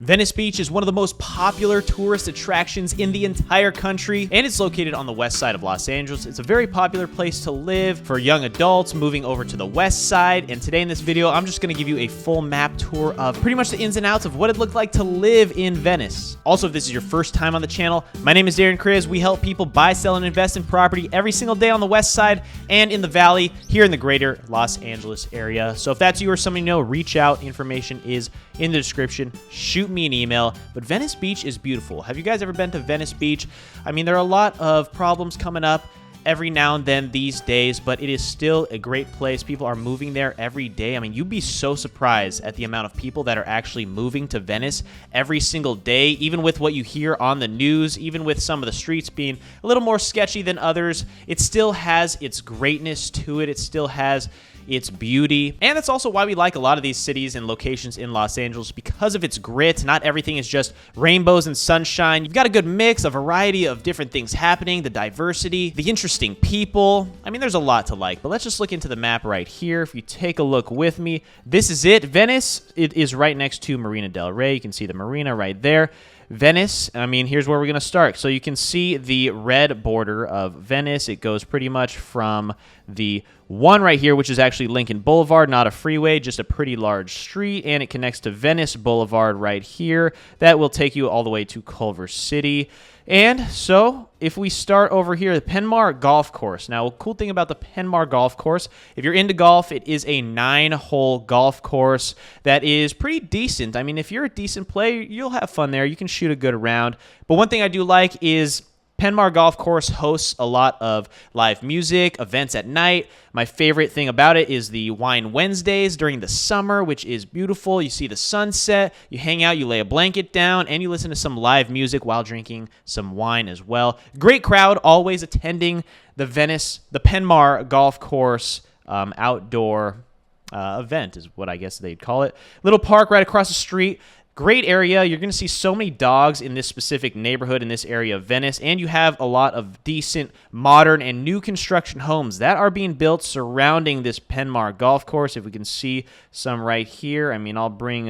Venice Beach is one of the most popular tourist attractions in the entire country, and it's located on the west side of Los Angeles. It's a very popular place to live for young adults moving over to the west side, and today in this video, I'm just going to give you a full map tour of pretty much the ins and outs of what it'd look like to live in Venice. Also, if this is your first time on the channel, my name is Darren Kriz. We help people buy, sell, and invest in property every single day on the west side and in the valley here in the greater Los Angeles area. So if that's you or somebody you know, reach out. Information is in the description. Shoot me an email. But Venice Beach is beautiful. Have you guys ever been to Venice Beach? I mean, there are a lot of problems coming up every now and then these days, but it is still a great place. People are moving there every day. I mean, you'd be so surprised at the amount of people that are actually moving to Venice every single day, even with what you hear on the news, even with some of the streets being a little more sketchy than others. It still has its greatness to it. It still has its beauty. And that's also why we like a lot of these cities and locations in Los Angeles, because of its grit. Not everything is just rainbows and sunshine. You've got a good mix, a variety of different things happening, the diversity, the interesting people. I mean, there's a lot to like, but let's just look into the map right here. If you take a look with me, this is it. Venice, it is right next to Marina del Rey. You can see the marina right there. Venice, I mean, here's where we're going to start. So you can see the red border of Venice. It goes pretty much from the one right here, which is actually Lincoln Boulevard, not a freeway, just a pretty large street, and it connects to Venice Boulevard right here. That will take you all the way to Culver City. And so if we start over here, the Penmar Golf Course. Now, a cool thing about the Penmar Golf Course, if you're into golf, it is a 9-hole golf course that is pretty decent. I mean, if you're a decent player, you'll have fun there. You can shoot a good round. But one thing I do like is Penmar Golf Course hosts a lot of live music, events at night. My favorite thing about it is the Wine Wednesdays during the summer, which is beautiful. You see the sunset, you hang out, you lay a blanket down, and you listen to some live music while drinking some wine as well. Great crowd always attending the Penmar Golf Course outdoor event is what I guess they'd call it. Little park right across the street. Great area. You're going to see so many dogs in this specific neighborhood in this area of Venice, and you have a lot of decent, modern, and new construction homes that are being built surrounding this Penmar Golf Course. If we can see some right here, I mean, I'll bring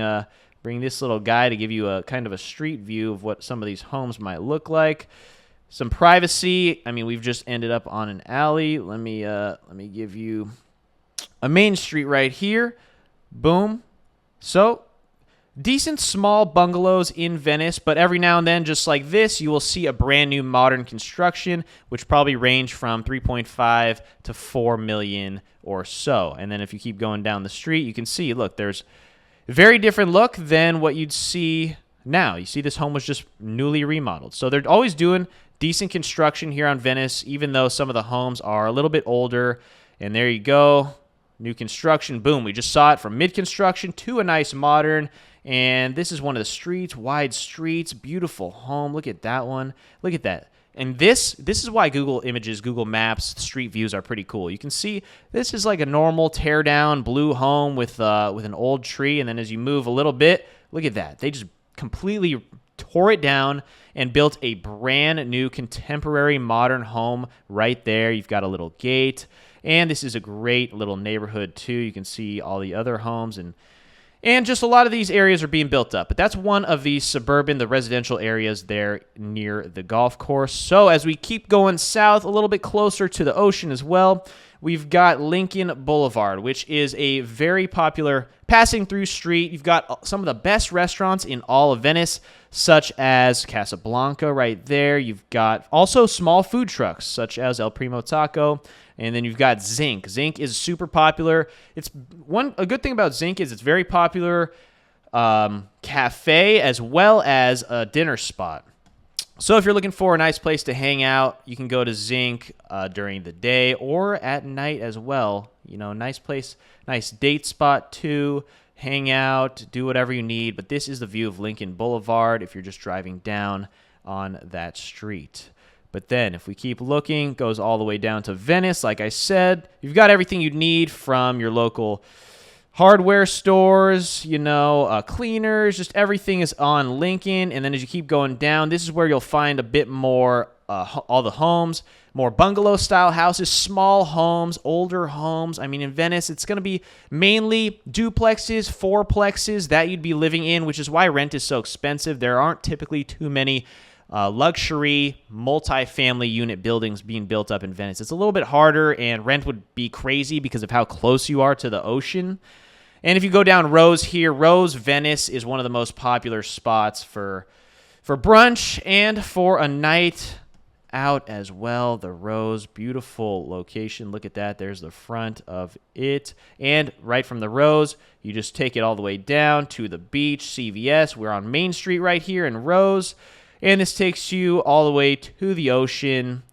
this little guy to give you a kind of a street view of what some of these homes might look like. Some privacy. I mean, we've just ended up on an alley. Let me give you a main street right here. Boom. So decent small bungalows in Venice, but every now and then, just like this, you will see a brand new modern construction, which probably range from 3.5 to 4 million or so. And then if you keep going down the street, you can see, look, there's a very different look than what you'd see now. You see this home was just newly remodeled. So they're always doing decent construction here on Venice, even though some of the homes are a little bit older. And there you go. New construction. Boom. We just saw it from mid-construction to a nice modern. And this is one of the streets, wide streets, beautiful home. Look at that one. Look at that. And this is why Google Images, Google Maps, street views are pretty cool. You can see this is like a normal tear-down blue home with an old tree. And then as you move a little bit, look at that. They just completely tore it down and built a brand new contemporary modern home right there. You've got a little gate. And this is a great little neighborhood too. You can see all the other homes and just a lot of these areas are being built up. But that's one of the the residential areas there near the golf course. So as we keep going south, a little bit closer to the ocean as well, we've got Lincoln Boulevard, which is a very popular passing through street. You've got some of the best restaurants in all of Venice, such as Casablanca right there. You've got also small food trucks, such as El Primo Taco. And then you've got Zinc. Zinc is super popular. A good thing about Zinc is it's very popular cafe as well as a dinner spot. So if you're looking for a nice place to hang out, you can go to Zinc during the day or at night as well. You know, nice place, nice date spot too. Hang out, do whatever you need. But this is the view of Lincoln Boulevard if you're just driving down on that street. But then if we keep looking, it goes all the way down to Venice. Like I said, you've got everything you need from your local hardware stores, cleaners, just everything is on Lincoln. And then as you keep going down, this is where you'll find a bit more, all the homes, more bungalow-style houses, small homes, older homes. I mean, in Venice, it's going to be mainly duplexes, fourplexes that you'd be living in, which is why rent is so expensive. There aren't typically too many luxury multi-family unit buildings being built up in Venice. It's a little bit harder, and rent would be crazy because of how close you are to the ocean. And if you go down Rose here, Venice is one of the most popular spots for brunch and for a night out as well. The Rose, beautiful location. Look at that. There's the front of it. And right from the Rose, you just take it all the way down to the beach, CVS. We're on Main Street right here in Rose. And this takes you all the way to the ocean.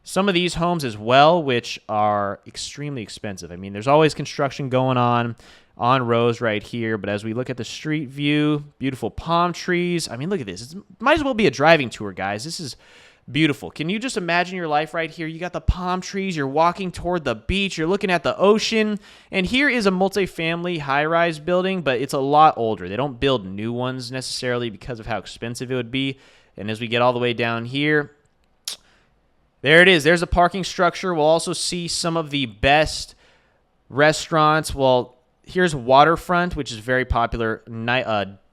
Some of these homes as well, which are extremely expensive. I mean, there's always construction going on Rose right here. But as we look at the street view, beautiful palm trees. I mean, look at this. It might as well be a driving tour, guys. This is beautiful. Can you just imagine your life right here? You got the palm trees. You're walking toward the beach. You're looking at the ocean. And here is a multifamily high-rise building, but it's a lot older. They don't build new ones necessarily because of how expensive it would be. And as we get all the way down here, there it is. There's a parking structure. We'll also see some of the best restaurants. Well, here's Waterfront, which is a very popular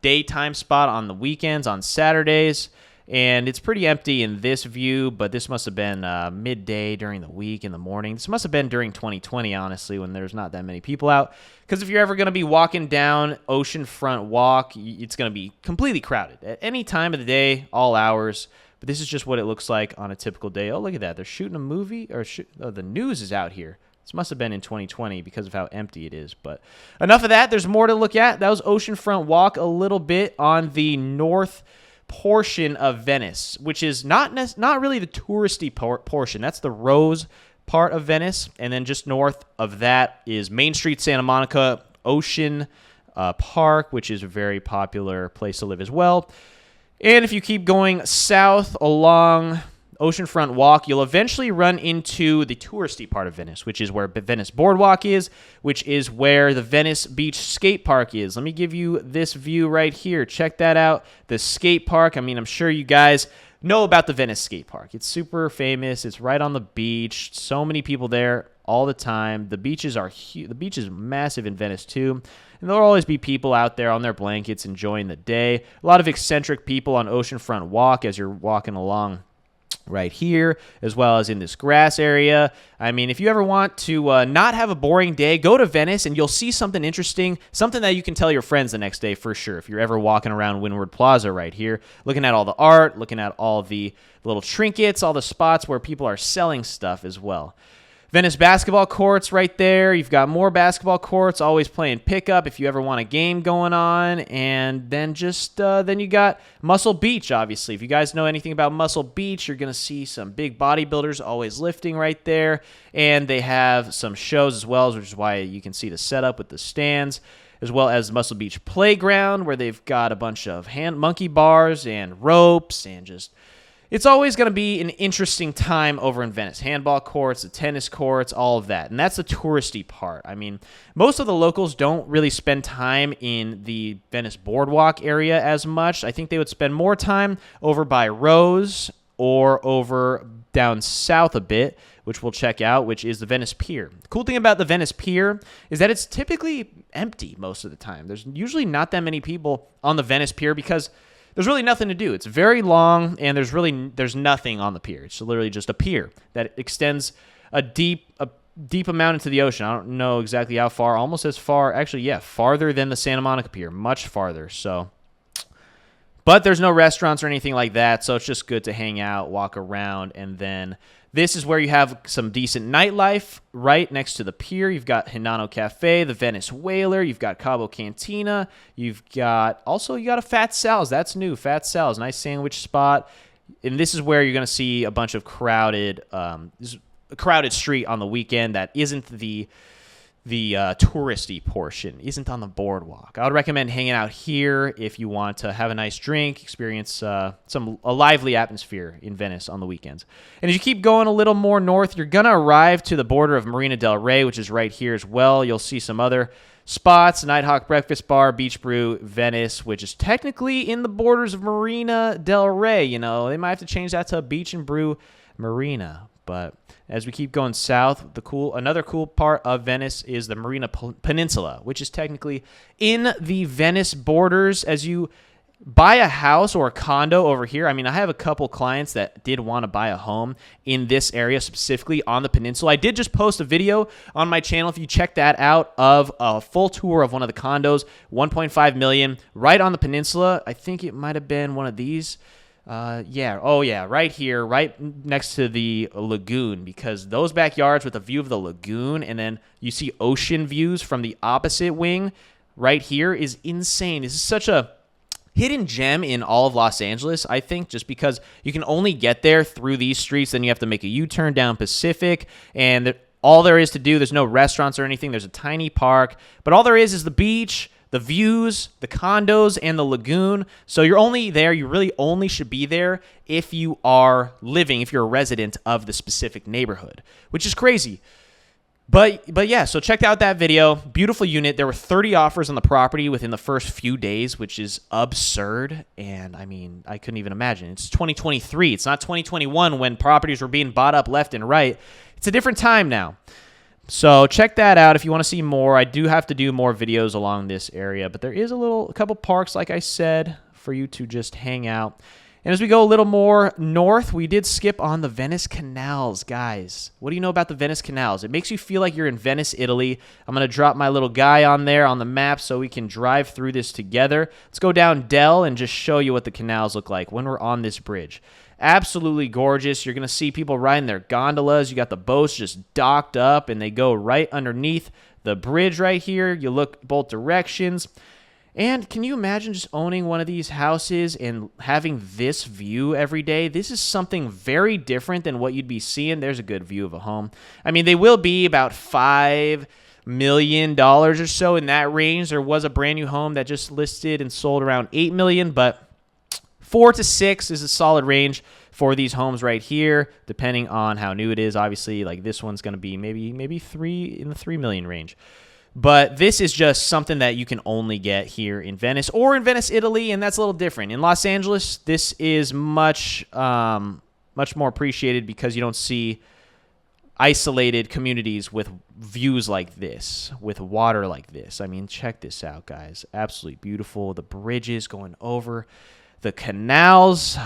daytime spot on the weekends, on Saturdays. And it's pretty empty in this view, but this must have been midday during the week, in the morning. This must have been during 2020, honestly, when there's not that many people out. Because if you're ever going to be walking down Oceanfront Walk, it's going to be completely crowded at any time of the day, all hours. But this is just what it looks like on a typical day. Oh, look at that. They're shooting a movie, or the news is out here. This must have been in 2020 because of how empty it is. But enough of that. There's more to look at. That was Oceanfront Walk, a little bit on the north portion of Venice, which is not really the touristy portion. That's the Rose part of Venice, and then just north of that is Main Street, Santa Monica, Ocean Park, which is a very popular place to live as well. And if you keep going south along Oceanfront Walk, you'll eventually run into the touristy part of Venice, which is where Venice Boardwalk is, which is where the Venice Beach Skate Park is. Let me give you this view right here. Check that out, the skate park. I mean, I'm sure you guys know about the Venice Skate Park. It's super famous. It's right on the beach. So many people there all the time. The beaches are huge. The beach is massive in Venice too. And there'll always be people out there on their blankets enjoying the day. A lot of eccentric people on Oceanfront Walk as you're walking along right here, as well as in this grass area. I mean, if you ever want to not have a boring day, go to Venice and you'll see something interesting, something that you can tell your friends the next day for sure. If you're ever walking around Windward Plaza right here, looking at all the art, looking at all the little trinkets, all the spots where people are selling stuff as well. Venice basketball courts right there. You've got more basketball courts, always playing pickup if you ever want a game going on. And then then you got Muscle Beach, obviously. If you guys know anything about Muscle Beach, you're going to see some big bodybuilders always lifting right there. And they have some shows as well, which is why you can see the setup with the stands, as well as Muscle Beach Playground, where they've got a bunch of monkey bars and ropes and just... It's always going to be an interesting time over in Venice. Handball courts, the tennis courts, all of that. And that's the touristy part. I mean, most of the locals don't really spend time in the Venice Boardwalk area as much. I think they would spend more time over by Rose or over down south a bit, which we'll check out, which is the Venice Pier. The cool thing about the Venice Pier is that it's typically empty most of the time. There's usually not that many people on the Venice Pier because there's really nothing to do. It's very long, and there's nothing on the pier. It's literally just a pier that extends a deep amount into the ocean. I don't know exactly how far. Almost as far, actually, yeah, farther than the Santa Monica Pier, much farther. So, but there's no restaurants or anything like that, so it's just good to hang out, walk around, and then this is where you have some decent nightlife right next to the pier. You've got Hinano Cafe, the Venice Whaler. You've got Cabo Cantina. You got a Fat Sal's. That's new. Fat Sal's, nice sandwich spot. And this is where you're going to see a bunch of crowded street on the weekend that isn't the touristy portion isn't on the boardwalk. I would recommend hanging out here if you want to have a nice drink, experience a lively atmosphere in Venice on the weekends. And as you keep going a little more north, you're going to arrive to the border of Marina del Rey, which is right here as well. You'll see some other spots: Nighthawk Breakfast Bar, Beach Brew, Venice, which is technically in the borders of Marina del Rey. You know, they might have to change that to Beach and Brew Marina. But as we keep going south, another cool part of Venice is the Marina Peninsula, which is technically in the Venice borders. As you buy a house or a condo over here, I mean, I have a couple clients that did want to buy a home in this area, specifically on the peninsula. I did just post a video on my channel, if you check that out, of a full tour of one of the condos, 1.5 million, right on the peninsula. I think it might have been one of these. Right here, right next to the lagoon, because those backyards with a view of the lagoon, and then you see ocean views from the opposite wing right here, is insane. This is such a hidden gem in all of Los Angeles, I think, just because you can only get there through these streets. Then you have to make a U-turn down Pacific, and all there is to do, there's no restaurants or anything. There's a tiny park, but all there is the beach, the views, the condos, and the lagoon. So you're only there. You really only should be there if you are living, if you're a resident of the specific neighborhood, which is crazy. But yeah, so check out that video. Beautiful unit. There were 30 offers on the property within the first few days, which is absurd. And I mean, I couldn't even imagine. It's 2023. It's not 2021 when properties were being bought up left and right. It's a different time now. So check that out if you want to see more. I do have to do more videos along this area, but there is a couple parks, like I said, for you to just hang out. And as we go a little more north, we did skip on the Venice canals, guys. What do you know about the Venice canals? It makes you feel like you're in Venice, Italy. I'm going to drop my little guy on there on the map so we can drive through this together. Let's go down Del and just show you what the canals look like when we're on this bridge. Absolutely gorgeous. You're going to see people riding their gondolas. You got the boats just docked up, and they go right underneath the bridge right here. You look both directions. And can you imagine just owning one of these houses and having this view every day? This is something very different than what you'd be seeing. There's a good view of a home. I mean, they will be about $5 million or so in that range. There was a brand new home that just listed and sold around $8 million, but 4 to 6 is a solid range for these homes right here, depending on how new it is. Obviously, like this one's going to be maybe 3 in the 3 million range. But this is just something that you can only get here in Venice or in Venice, Italy, and that's a little different. In Los Angeles, this is much more appreciated because you don't see isolated communities with views like this, with water like this. I mean, check this out, guys. Absolutely beautiful. The bridges going over the canals.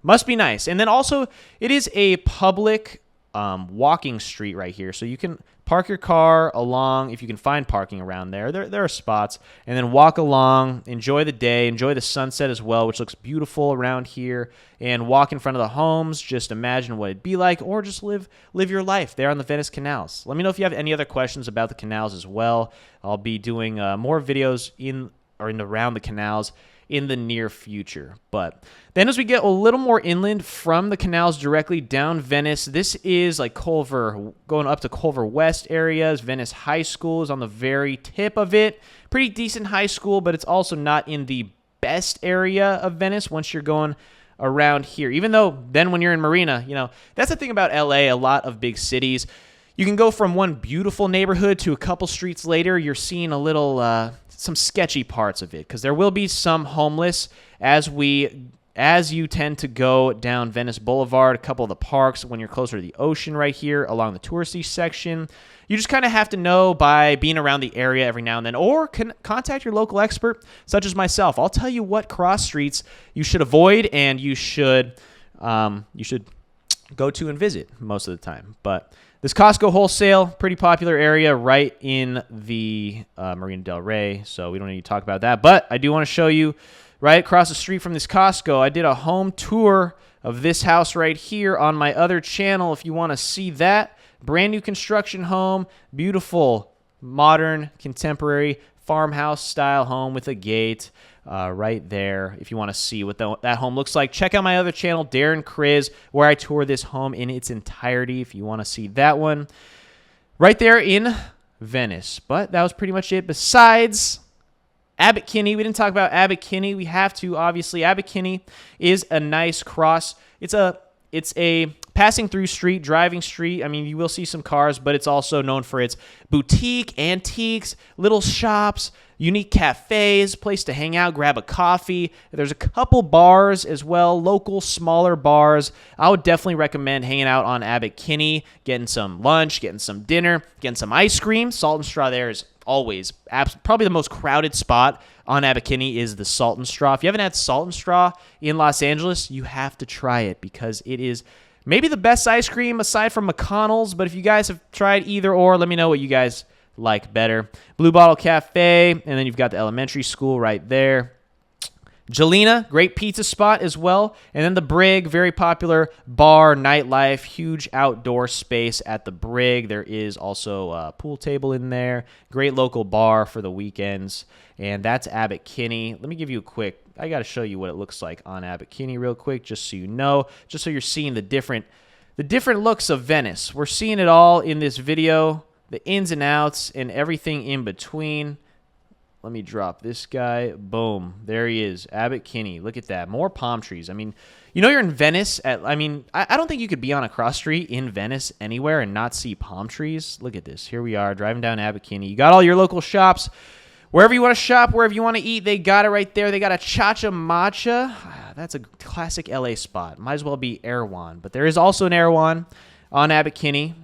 Must be nice. And then also, it is a public walking street right here. So you can park your car along, if you can find parking around there. There are spots. And then walk along, enjoy the day, enjoy the sunset as well, which looks beautiful around here. And walk in front of the homes. Just imagine what it'd be like, or just live your life there on the Venice canals. Let me know if you have any other questions about the canals as well. I'll be doing more videos in and around the canals in the near future. But then as we get a little more inland from the canals directly down Venice, this is like Culver, going up to Culver West areas. Venice High School is on the very tip of it. Pretty decent high school, but it's also not in the best area of Venice once you're going around here. Even though then when you're in Marina, you know, that's the thing about LA, a lot of big cities. You can go from one beautiful neighborhood to a couple streets later, you're seeing a little some sketchy parts of it, because there will be some homeless as you tend to go down Venice Boulevard, a couple of the parks when you're closer to the ocean right here along the touristy section. You just kind of have to know by being around the area every now and then, or contact your local expert, such as myself. I'll tell you what cross streets you should avoid and you should go to and visit most of the time. But this Costco wholesale, pretty popular area right in the Marina del Rey, so we don't need to talk about that. But I do want to show you right across the street from this Costco. I did a home tour of this house right here on my other channel if you want to see that. Brand new construction home, beautiful, modern, contemporary farmhouse style home with a gate. Right there, if you want to see what that home looks like. Check out my other channel, Darren Kriz, where I tour this home in its entirety if you want to see that one. Right there in Venice. But that was pretty much it. Besides Abbot Kinney, we didn't talk about Abbot Kinney. We have to, obviously. Abbot Kinney is a nice cross. It's a passing through street, driving street. I mean, you will see some cars, but it's also known for its boutique, antiques, little shops, unique cafes, place to hang out, grab a coffee. There's a couple bars as well, local, smaller bars. I would definitely recommend hanging out on Abbot Kinney, getting some lunch, getting some dinner, getting some ice cream. Salt and Straw there is always probably the most crowded spot on Abbot Kinney is the Salt and Straw. If you haven't had Salt and Straw in Los Angeles, you have to try it because it is maybe the best ice cream aside from McConnell's. But if you guys have tried either or, let me know what you guys like better. Blue Bottle Cafe, and then you've got the elementary school right there. Jelena, great pizza spot as well. And then the Brig, very popular bar, nightlife, huge outdoor space at the Brig. There is also a pool table in there. Great local bar for the weekends. And that's Abbot Kinney. Let me give you a quick, I got to show you what it looks like on Abbot Kinney real quick, just so you know, just so you're seeing the different looks of Venice. We're seeing it all in this video, the ins and outs and everything in between. Let me drop this guy. Boom. There he is. Abbot Kinney. Look at that. More palm trees. I mean, you know you're in Venice. I don't think you could be on a cross street in Venice anywhere and not see palm trees. Look at this. Here we are driving down Abbot Kinney. You got all your local shops. Wherever you want to shop, wherever you want to eat, they got it right there. They got a Cha-Cha Matcha. That's a classic LA spot. Might as well be Erewhon. But there is also an Erewhon on Abbot Kinney.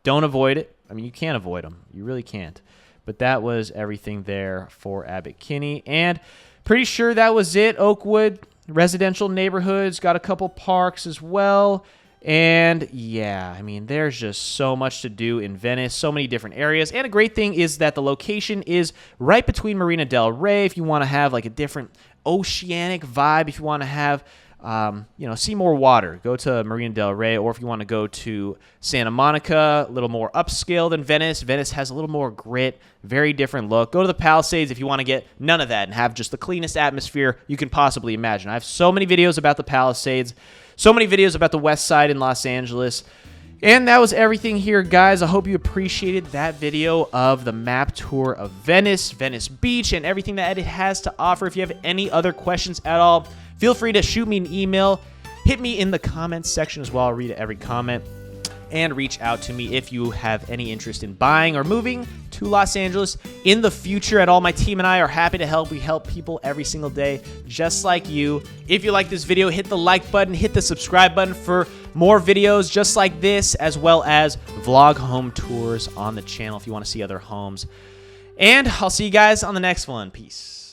Don't avoid it. I mean, you can't avoid them. You really can't. But that was everything there for Abbot Kinney. And pretty sure that was it. Oakwood, residential neighborhoods, got a couple parks as well. And yeah, I mean, there's just so much to do in Venice, so many different areas. And a great thing is that the location is right between Marina del Rey. If you want to have like a different oceanic vibe, if you want to have see more water, go to Marina del Rey, or if you want to go to Santa Monica, a little more upscale than Venice. Venice has a little more grit, very different look. Go to the Palisades if you want to get none of that and have just the cleanest atmosphere you can possibly imagine. I have so many videos about the Palisades, so many videos about the West Side in Los Angeles. And that was everything here, guys. I hope you appreciated that video of the map tour of Venice, Venice Beach, and everything that it has to offer. If you have any other questions at all, feel free to shoot me an email. Hit me in the comments section as well. I'll read every comment. And reach out to me if you have any interest in buying or moving to Los Angeles in the future at all. My team and I are happy to help. We help people every single day, just like you. If you like this video, hit the like button, hit the subscribe button for more videos just like this, as well as vlog home tours on the channel if you want to see other homes. And I'll see you guys on the next one. Peace.